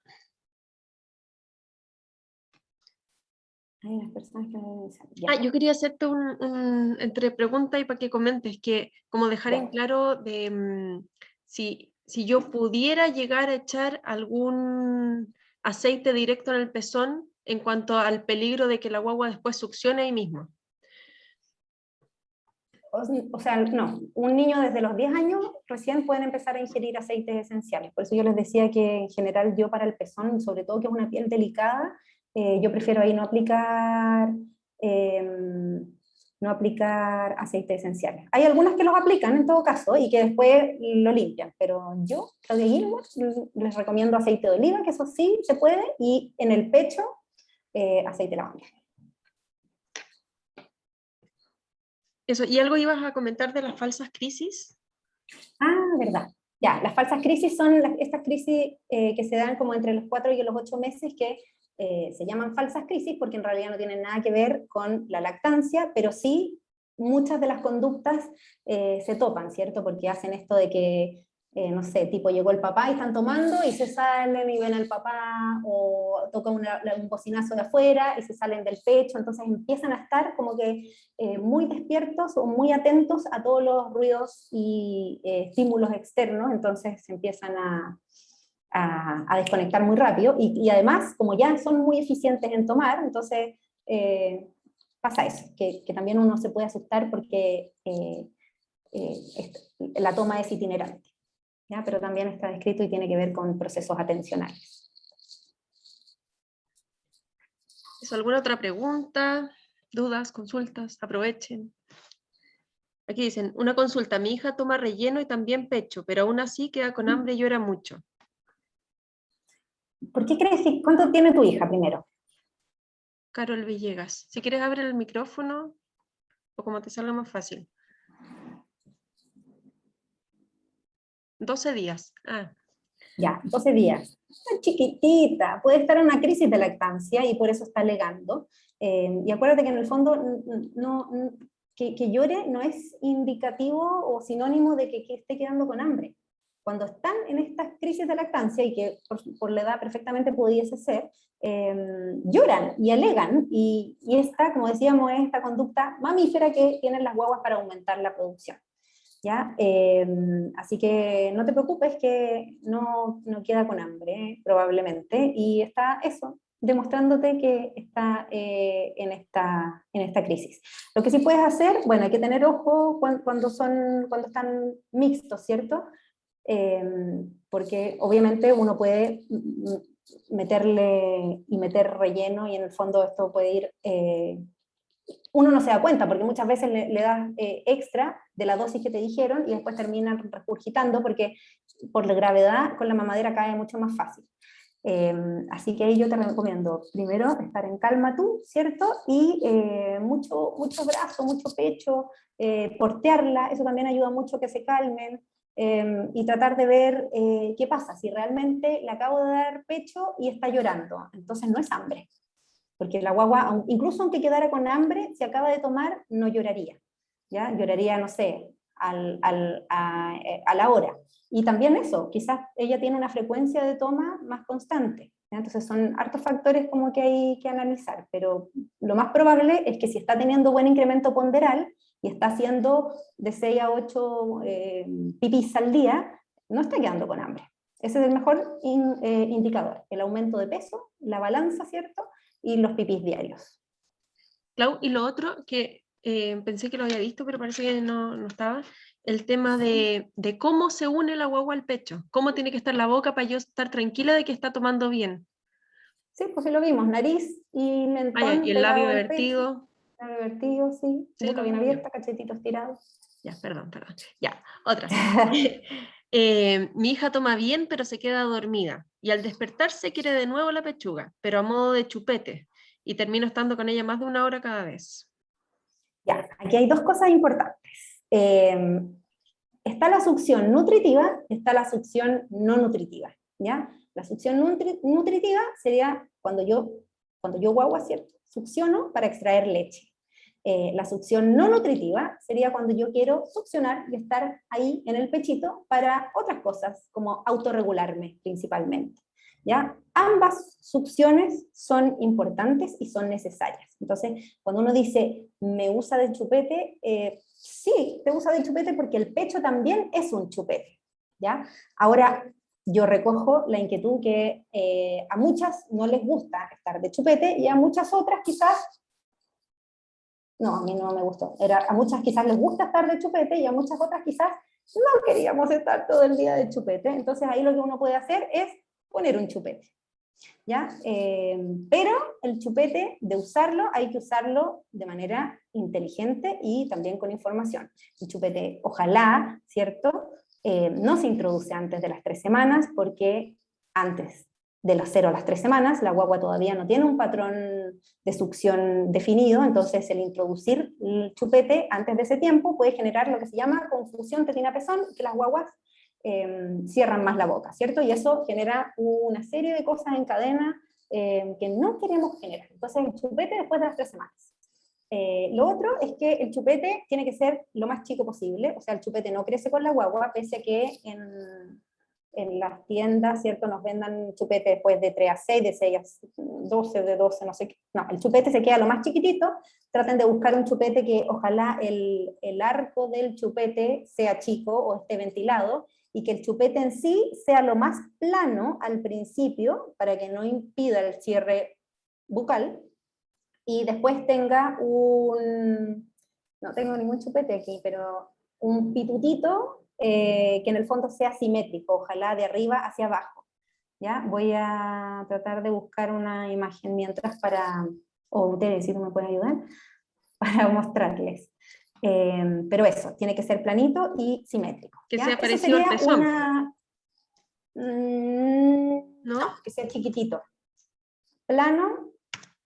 Hay unas personas que me dicen, Yo quería hacerte un entre preguntas y para que comentes, que como dejar en claro de si yo pudiera llegar a echar algún aceite directo en el pezón en cuanto al peligro de que la guagua después succione ahí mismo. O sea, no, un niño desde los 10 años recién pueden empezar a ingerir aceites esenciales. Por eso yo les decía que en general yo para el pezón, sobre todo que es una piel delicada, yo prefiero ahí no aplicar aceites esenciales. Hay algunas que los aplican en todo caso y que después lo limpian, pero yo, Claudia Gilmore, les recomiendo aceite de oliva, que eso sí se puede, y en el pecho, aceite de lavanda. Eso, ¿y algo ibas a comentar de las falsas crisis? Ah, verdad. Ya, las falsas crisis son estas crisis que se dan como entre los 4 y los 8 meses que se llaman falsas crisis porque en realidad no tienen nada que ver con la lactancia, pero sí muchas de las conductas se topan, ¿cierto? Porque hacen esto de que, no sé, tipo llegó el papá y están tomando y se salen y ven al papá, o toca un bocinazo de afuera y se salen del pecho, entonces empiezan a estar como que muy despiertos o muy atentos a todos los ruidos y estímulos externos, entonces se empiezan a desconectar muy rápido, y además, como ya son muy eficientes en tomar, entonces pasa eso, que también uno se puede asustar porque la toma es itinerante, ¿ya? Pero también está descrito y tiene que ver con procesos atencionales. ¿Alguna otra pregunta? ¿Dudas? ¿Consultas? Aprovechen. Aquí dicen, una consulta, mi hija toma relleno y también pecho, pero aún así queda con hambre y llora mucho. ¿Por qué crees que, cuánto tiene tu hija primero? Carol Villegas, si quieres abre el micrófono o como te salga más fácil. 12 días. Ah. Ya, 12 días. Está chiquitita, puede estar en una crisis de lactancia y por eso está alegando. Y acuérdate que en el fondo que llore no es indicativo o sinónimo de que esté quedando con hambre. Cuando están en estas crisis de lactancia, y que por la edad perfectamente pudiese ser, lloran y alegan, y esta, como decíamos, es esta conducta mamífera que tienen las guaguas para aumentar la producción. ¿Ya? Así que no te preocupes que no queda con hambre, probablemente, y está eso, demostrándote que está en esta crisis. Lo que sí puedes hacer, bueno, hay que tener ojo cuando están mixtos, ¿cierto? Porque obviamente uno puede meter relleno y en el fondo esto puede ir... uno no se da cuenta, porque muchas veces le das extra de la dosis que te dijeron y después terminan regurgitando, porque por la gravedad con la mamadera cae mucho más fácil. Así que ahí yo te recomiendo, primero, estar en calma tú, ¿cierto? Y mucho brazo, mucho pecho, portearla, eso también ayuda mucho que se calmen, y tratar de ver qué pasa, si realmente le acabo de dar pecho y está llorando, entonces no es hambre. Porque la guagua, incluso aunque quedara con hambre, si acaba de tomar, no lloraría, ¿ya? Lloraría, no sé, a la hora. Y también eso, quizás ella tiene una frecuencia de toma más constante, ¿ya? Entonces son hartos factores como que hay que analizar, pero lo más probable es que si está teniendo buen incremento ponderal y está haciendo de 6 a 8 pipis al día, no está quedando con hambre. Ese es el mejor indicador, el aumento de peso, la balanza, ¿cierto? Y los pipís diarios. Clau, y lo otro que pensé que lo había visto, pero parece que no estaba, el tema de cómo se une la guagua al pecho, cómo tiene que estar la boca para yo estar tranquila de que está tomando bien. Sí, pues sí lo vimos, nariz y mentón Y el labio pegado al pecho. vertido. Labio vertido, sí, Sí, boca lo bien vi yo. abierta, cachetitos tirados. Ya, perdón. Ya, otra. Mi hija toma bien, pero se queda dormida. Y al despertarse quiere de nuevo la pechuga, pero a modo de chupete. Y termino estando con ella más de 1 hora cada vez. Ya, aquí hay dos cosas importantes. Está la succión nutritiva, está la succión no nutritiva, ¿ya? La succión nutritiva sería cuando yo guagua, ¿cierto? Succiono para extraer leche. La succión no nutritiva sería cuando yo quiero succionar y estar ahí en el pechito para otras cosas, como autorregularme principalmente, ¿ya? Ambas succiones son importantes y son necesarias. Entonces, cuando uno dice, me usa de chupete, sí, te usa de chupete porque el pecho también es un chupete, ¿ya? Ahora, yo recojo la inquietud que a muchas no les gusta estar de chupete y a muchas otras quizás, no, a mí no me gustó, a muchas quizás les gusta estar de chupete y a muchas otras quizás no queríamos estar todo el día de chupete, entonces ahí lo que uno puede hacer es poner un chupete, ¿ya? Pero el chupete, de usarlo, hay que usarlo de manera inteligente y también con información. El chupete, ojalá, ¿cierto? No se introduce antes de las 3 semanas, porque antes de las 0 a las 3 semanas, la guagua todavía no tiene un patrón de succión definido, entonces el introducir el chupete antes de ese tiempo puede generar lo que se llama confusión tetina-pezón, que las guaguas cierran más la boca, ¿cierto? Y eso genera una serie de cosas en cadena que no queremos generar. Entonces el chupete después de las 3 semanas. Lo otro es que el chupete tiene que ser lo más chico posible, o sea, el chupete no crece con la guagua, pese a que en las tiendas, ¿cierto? Nos vendan chupete después de 3 a 6, de 6 a 12, de 12, no sé qué. No, el chupete se queda lo más chiquitito, traten de buscar un chupete que ojalá el arco del chupete sea chico o esté ventilado, y que el chupete en sí sea lo más plano al principio, para que no impida el cierre bucal, y después tenga no tengo ningún chupete aquí, pero un pitutito que en el fondo sea simétrico, ojalá de arriba hacia abajo. ¿Ya? Voy a tratar de buscar una imagen mientras o ustedes, si no me pueden ayudar, para mostrarles. Pero eso, tiene que ser planito y simétrico. Que ¿ya? sea Eso parecido al sería pezón. No, que sea chiquitito. Plano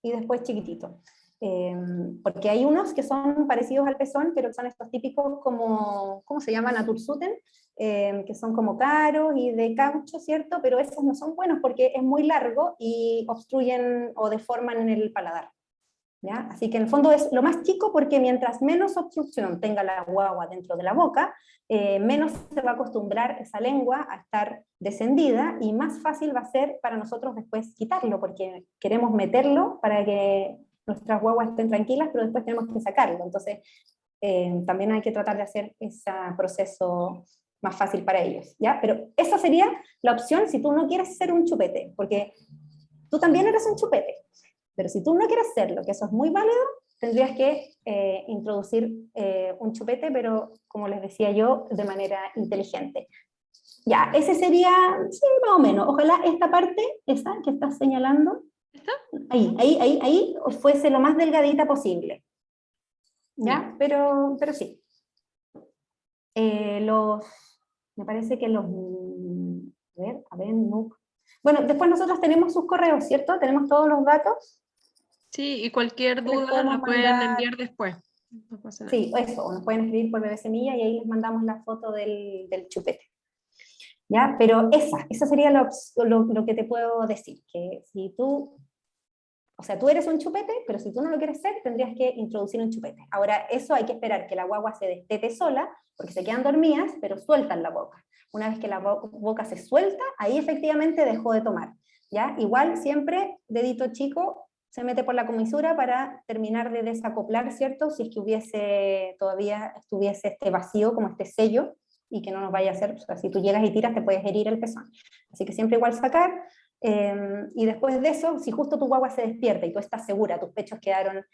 y después chiquitito. Porque hay unos que son parecidos al pezón, pero son estos típicos como, ¿cómo se llama? Natursuten, que son como caros y de caucho, ¿cierto? Pero esos no son buenos porque es muy largo y obstruyen o deforman en el paladar. ¿Ya? Así que en el fondo es lo más chico, porque mientras menos obstrucción tenga la guagua dentro de la boca, menos se va a acostumbrar esa lengua a estar descendida, y más fácil va a ser para nosotros después quitarlo, porque queremos meterlo para que nuestras guaguas estén tranquilas, pero después tenemos que sacarlo. Entonces también hay que tratar de hacer ese proceso más fácil para ellos, ¿ya? Pero esa sería la opción si tú no quieres ser un chupete, porque tú también eres un chupete. Pero si tú no quieres hacerlo, que eso es muy válido, tendrías que introducir un chupete, pero como les decía yo, de manera inteligente. Ya, ese sería, sí, más o menos. Ojalá esta parte, esa que estás señalando, ¿Está? ahí, fuese lo más delgadita posible. ¿Ya? Ya. Pero sí. Me parece que a ver, no. Bueno, después nosotros tenemos sus correos, ¿cierto? Tenemos todos los datos. Sí, y cualquier Les duda podemos la pueden mandar, enviar después. No pasa nada. sí, eso, o nos pueden escribir por Bebé Semilla y ahí les mandamos la foto del chupete. ¿Ya? Pero esa sería lo que te puedo decir, que si tú, o sea, tú eres un chupete, pero si tú no lo quieres ser, tendrías que introducir un chupete. Ahora, eso hay que esperar que la guagua se destete sola, porque se quedan dormidas, pero sueltan la boca. Una vez que la boca se suelta, ahí efectivamente dejó de tomar. ¿Ya? Igual siempre, dedito chico, se mete por la comisura para terminar de desacoplar, ¿cierto? Si es que todavía estuviese este vacío, como este sello, y que no nos vaya a hacer, o sea, si tú llegas y tiras te puedes herir el pezón. Así que siempre igual sacar, y después de eso, si justo tu guagua se despierta y tú estás segura, tus pechos quedaron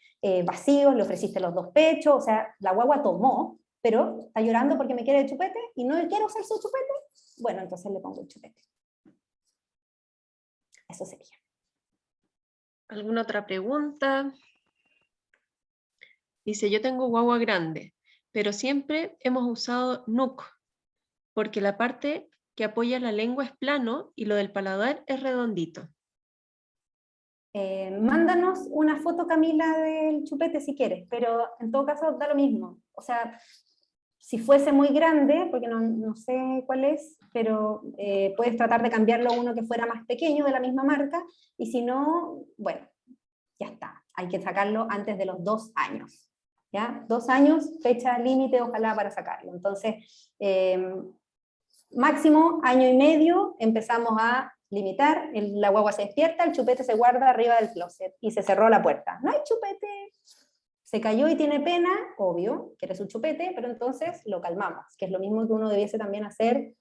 vacíos, le ofreciste los 2 pechos, o sea, la guagua tomó, pero está llorando porque me quiere el chupete y no quiere usar su chupete, bueno, entonces le pongo el chupete. Eso sería. ¿Alguna otra pregunta? Dice, yo tengo guagua grande, pero siempre hemos usado NUC, porque la parte que apoya la lengua es plano y lo del paladar es redondito. Mándanos una foto, Camila, del chupete si quieres, pero en todo caso da lo mismo. O sea, si fuese muy grande, porque no sé cuál es, pero puedes tratar de cambiarlo a uno que fuera más pequeño de la misma marca, y si no, bueno, ya está. Hay que sacarlo antes de los 2 años. ¿Ya? 2 años, fecha límite, ojalá, para sacarlo. Entonces, máximo año y medio empezamos a limitar, la guagua se despierta, el chupete se guarda arriba del closet y se cerró la puerta. No hay chupete. Se cayó y tiene pena, obvio, quiere su chupete, pero entonces lo calmamos, que es lo mismo que uno debiese también hacer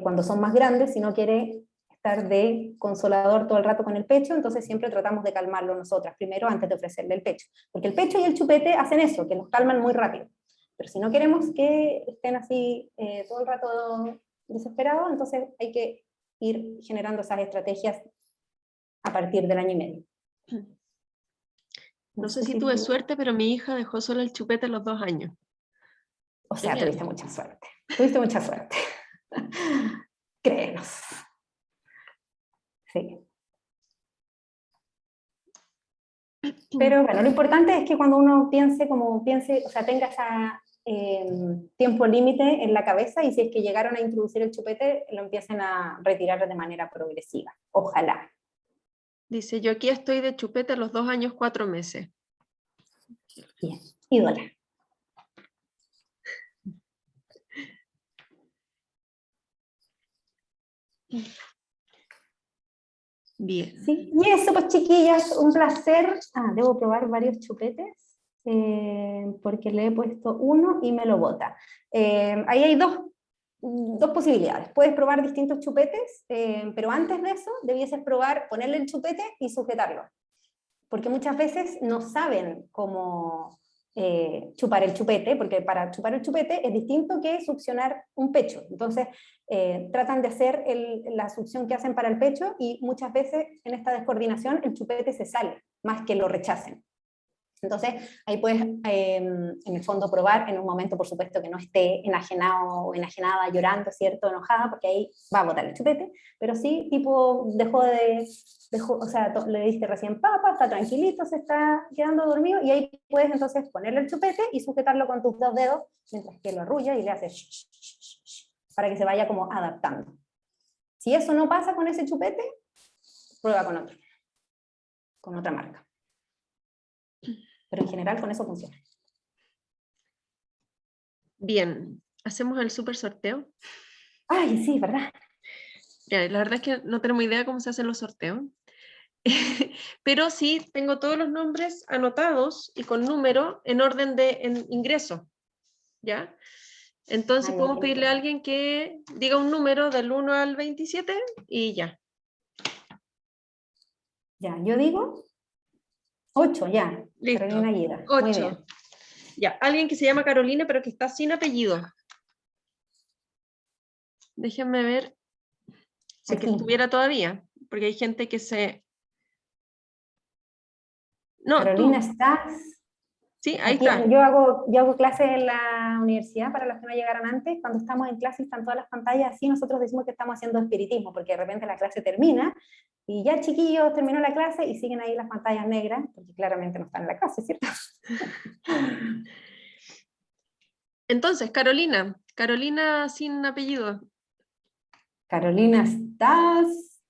cuando son más grandes, si no quiere estar de consolador todo el rato con el pecho, entonces siempre tratamos de calmarlo nosotras primero antes de ofrecerle el pecho, porque el pecho y el chupete hacen eso, que nos calman muy rápido. Pero si no queremos que estén así todo el rato desesperados, entonces hay que ir generando esas estrategias a partir del año y medio. No sé si tuve suerte, pero mi hija dejó solo el chupete a los 2 años. O sea, Genial. tuviste mucha suerte. Tuviste mucha suerte. Créenos. Sí. Pero bueno, lo importante es que cuando uno piense, o sea, tenga esa tiempo límite en la cabeza, y si es que llegaron a introducir el chupete, lo empiecen a retirar de manera progresiva. Ojalá. Dice, yo aquí estoy de chupete a los 2 años, 4 meses. Bien, ídola. Bien. Sí, y eso, pues chiquillas, un placer. Debo probar varios chupetes, porque le he puesto uno y me lo bota. Ahí hay dos posibilidades. Puedes probar distintos chupetes, pero antes de eso debieses probar ponerle el chupete y sujetarlo, porque muchas veces no saben cómo chupar el chupete, porque para chupar el chupete es distinto que succionar un pecho. Entonces, tratan de hacer la succión que hacen para el pecho, y muchas veces en esta descoordinación el chupete se sale, más que lo rechacen. Entonces, ahí puedes, en el fondo, probar en un momento, por supuesto, que no esté enajenado o enajenada, llorando, ¿cierto?, enojada, porque ahí va a botar el chupete, pero sí, tipo, o sea, le diste recién papa, está tranquilito, se está quedando dormido, y ahí puedes entonces ponerle el chupete y sujetarlo con tus 2 dedos, mientras que lo arrulla y le haces shh, shh, shh, shh, para que se vaya como adaptando. Si eso no pasa con ese chupete, prueba con otro, con otra marca. Pero en general con eso funciona. Bien, hacemos el super sorteo. Ay, sí, ¿verdad? La verdad es que no tenemos idea cómo se hacen los sorteos. Pero sí tengo todos los nombres anotados y con número en orden de ingreso. ¿Ya? Entonces podemos pedirle a alguien que diga un número del 1 al 27 y ya. Ya, yo digo 8, ya. Listo. Carolina Guida. 8. Muy bien. Ya, alguien que se llama Carolina pero que está sin apellido. Déjenme ver si es que Aquí. estuviera todavía, porque hay gente que se... No, Carolina, tú. ¿estás? Sí, ahí Aquí, está. yo hago clases en la universidad, para los que no llegaron antes. Cuando estamos en clase y están todas las pantallas así, nosotros decimos que estamos haciendo espiritismo, porque de repente la clase termina, y ya, chiquillos, terminó la clase, y siguen ahí las pantallas negras, porque claramente no están en la clase, ¿cierto? Entonces, Carolina sin apellido. Carolina, ¿estás?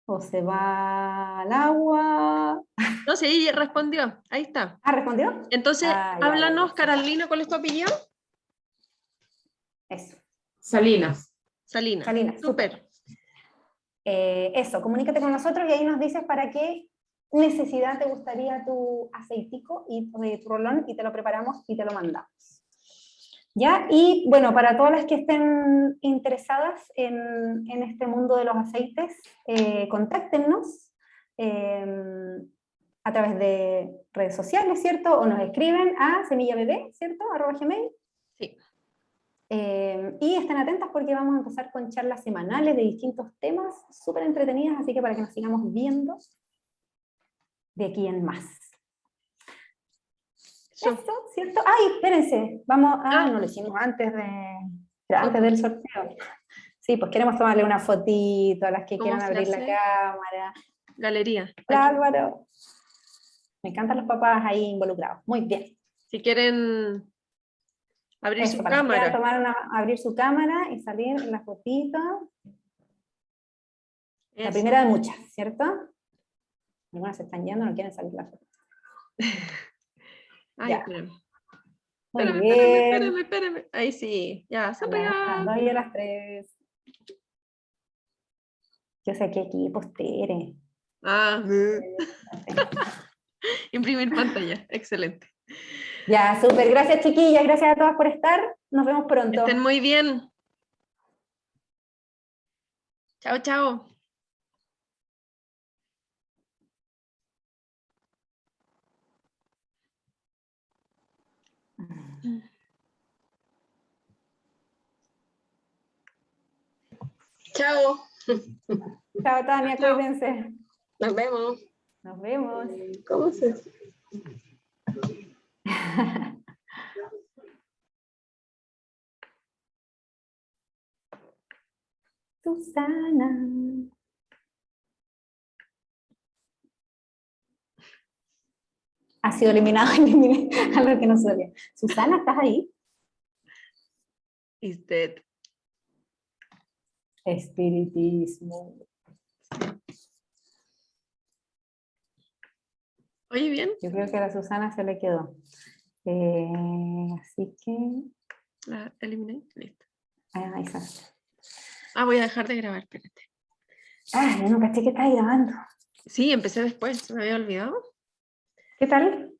¿O se va al agua? No sé, ella respondió. Ahí está. ¿Respondió? Entonces, Ya, háblanos, perfecto. Carolina, ¿cuál es tu apellido? Eso. Salinas. Salina. Salina, súper. Eso, comunícate con nosotros y ahí nos dices para qué necesidad te gustaría tu aceitico y tu rolón, y te lo preparamos y te lo mandamos. ¿Ya? Y bueno, para todas las que estén interesadas en este mundo de los aceites, contáctenos a través de redes sociales, ¿cierto? O nos escriben a semillabebé, ¿cierto? @gmail. Sí. Y estén atentas, porque vamos a empezar con charlas semanales de distintos temas súper entretenidas, así que para que nos sigamos viendo de aquí en más. Eso, ¿cierto? ¡Ay, espérense! Vamos, no lo hicimos antes del sorteo. Sí, pues queremos tomarle una fotito a las que quieran abrir la cámara. Galería. Hola, Álvaro. Me encantan los papás ahí involucrados. Muy bien. Si quieren abrir su para cámara. que quieran abrir su cámara y salir en la fotito. La primera de muchas, ¿cierto? Algunas se están yendo, no quieren salir la foto. Ay, espérame. Muy bien. Espérame. Ahí sí, ya, se Las 2 y a las 3. Yo sé que equipos Tere. Imprimir pantalla, excelente. Ya, súper, gracias chiquillas, gracias a todas por estar. Nos vemos pronto. Estén muy bien. Chao, chao. Chao. Chao, Tania, Chao. cuídense. Nos vemos. Nos vemos. ¿Cómo se hace? Susana. Ha sido eliminado, eliminé a lo que no sabía. Susana, ¿estás ahí? Is dead. Espiritismo. Oye, bien. Yo creo que a la Susana se le quedó. Así que... La eliminé. Listo. ahí está. Voy a dejar de grabar, espérate. Yo no caché que estás grabando. Sí, empecé después, se me había olvidado. ¿Qué tal?